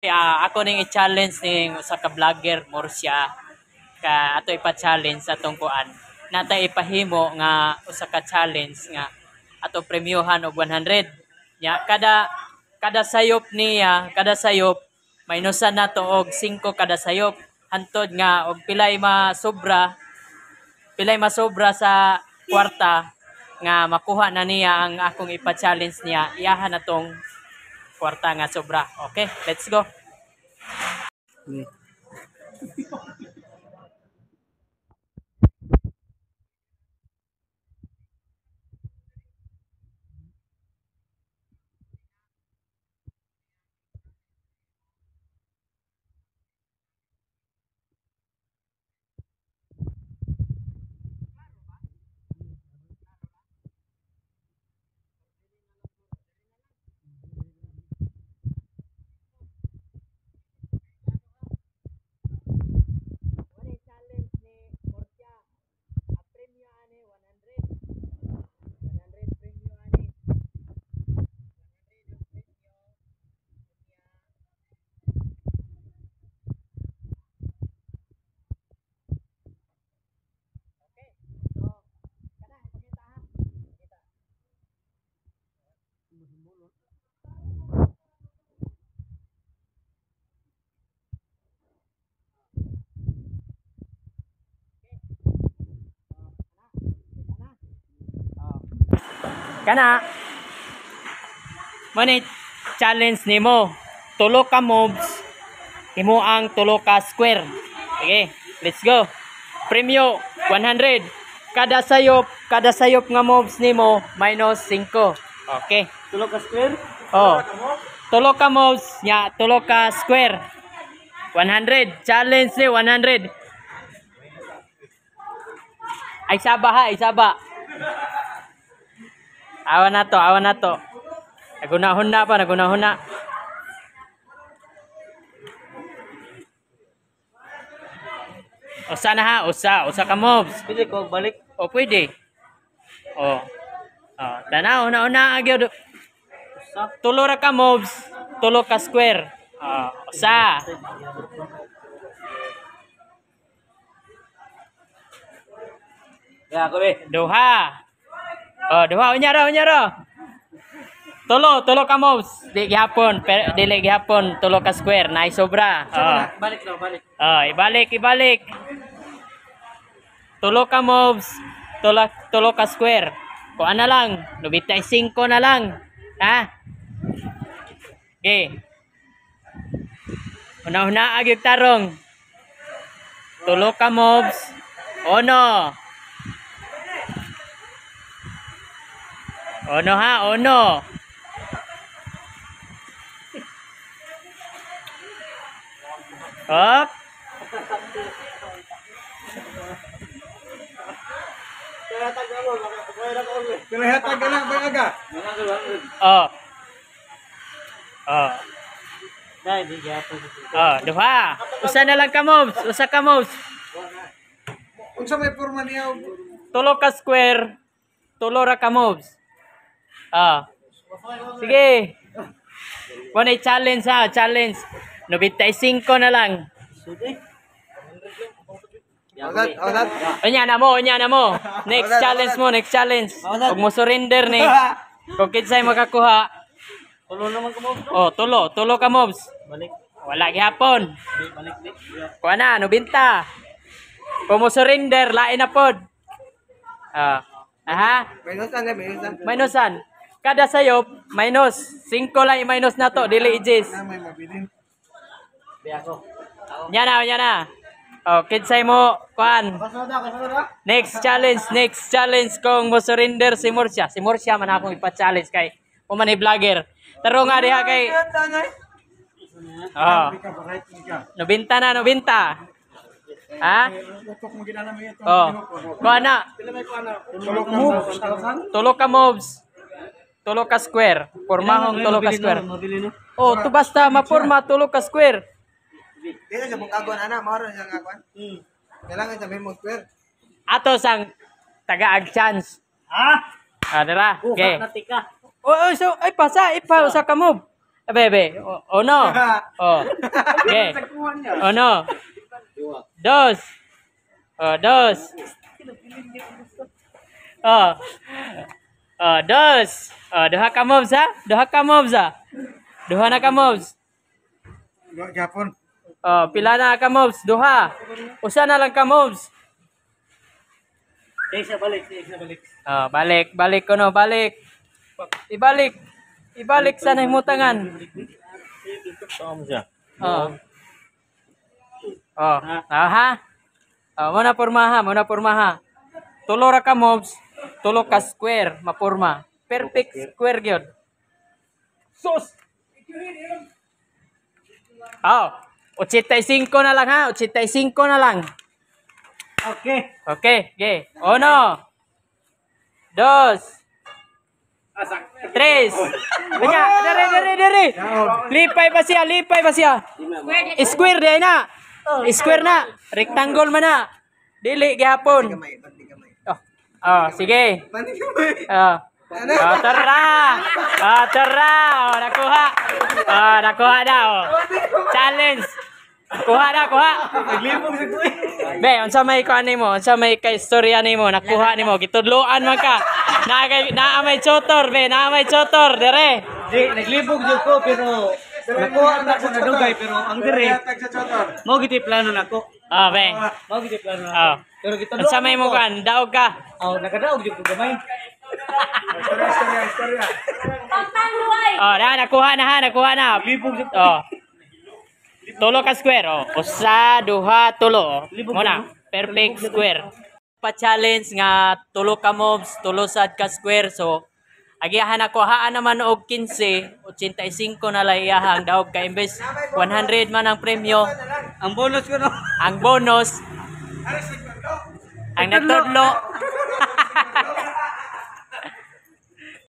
Ako ning i-challenge ning usa ka vlogger Morsia ka ato ipa-challenge sa atong kuan. Nata ipahimo nga usa ka challenge nga ato premyohan og 100. Ya kada sayop niya, kada sayop minusan nato og 5 kada sayop. Hantod nga og pilay masobra sa kwarta nga makuha na niya ang akong ipa-challenge niya. Iyahan na tong kwarta nga sobra. Okay, let's go. Kana manit challenge nimo tulo ka moves imo ang tulo ka square. Okay, let's go. Premyo 100 kada sayop nga moves nimo minus 5. Okay, Tulo ka square? oh tulo ka moves nya tulo ka square 100 challenge ni 100. Ay saba. Awan na to. Nagunahon na. Usa na ha, usa ka moves. Pwede ko balik. O pwede. O. Tanaw una agyo. Tulo ra ka moves, tulo ka square. Usa. Ya, ako be. Duha. Duha unya ra. Tulo ka moves. Dili gihapon tulo ka square na sobra. Balik. Ibalik. Tulo ka moves, tulo ka square. Kuan na lang, 95 na lang. Ha? Okay. Una agyud tarong. Tulo ka moves. Ono ha, ono. Up. Pero hatag ka lang, baga. Duha. Usa na lang ka moves. Usa ka moves. Unsa may porma niya? Tulo ka square. Tulo ra ka moves. Sige. Kung challenge ha, challenge. 95 na lang. Unya na mo. Next challenge. Huwag mo surrender ni. Kung kinsay makakuha. Tulo naman ko mo. Tulo ka moves. Balik. Wala gihapon. Balik. Kuha na, 90. Kung mo surrender, lain na pod. Minusan. Kada sayop, minus. 5 lang i-minus na to, dili i-jizz. May mabilin. Yan na. Kinsay mo, kuhan. Next challenge kung mo surrender si Morsia. Si Morsia man akong ipa-challenge kay umani vlogger. Taro nga diha kay 90 na. Ha? Kuhan na. Tulo ka moves. Tulo ka square. Pormahong tulo ka square. Tu basta maporma tulo ka square. Dili sa bungkagon ana, mao ra sa ngakon. Kailangan sa memo square. Ato sang taga-ag chance. Dira. Okay. Natika. So ay pasa, ipa usa ka move. Bebe, uno. Oh. Okay. Uno. Dos. Oh, dos. Oh. Oh, dos. Oh, duha ka moves ha? Duha ka moves ha? Duha na ka moves. Japon. Oh, pila na ka moves? Duha. Usa na lang ka moves. Isa balik. Oh, balik ko no, balik. Ibalik sa nahimutangan. Tama siya. Oh. Oh, ha? Oh, muna pormaha. Tulo ra ka moves, tulo ka square, mapurma. Perfect square gyud. Sus! Oh, 85 na lang ha, 85 na lang. Okay. Okay, okay. Uno. Dos. Tres. Liga, dere. Lipay pa siya. Square di na. Square na. Rectangle man na. Dili gihapon. Gamay. Oh, sige. Pandi gamay. Oh. Oh, tara. Oh, nakuha na. Oh. Challenge. Kuha. Naglibog sa kuy. Be, unsa may kuan nimo? Unsa may ka istorya nimo? Nakuha nimo. Gitudloan man ka. Naa may chotor, be. Naa may chotor dire. Di, naglibog jud ko pero nakuha na ko na dugay pero ang dire mo giti plano nako. Oh, be. Mo giti plano nako. Oh. Pero gito Unsa may mo kuan? Daog ka. Oh, nakadaog jud ko gamay. Istorya. Oh, nakuha na. Libog jud. Oh. Tulo ka square, oh. Usa, duha, tulo. Oh. Muna, perfect square. Pa-challenge nga tulo ka moves, tulo sad ka square. So, agiyahan ako haan naman og 15, 85 na lang iyahang daog ka imbes 100 man ang premyo. Ang bonus ko no. Ang bonus ang natudlo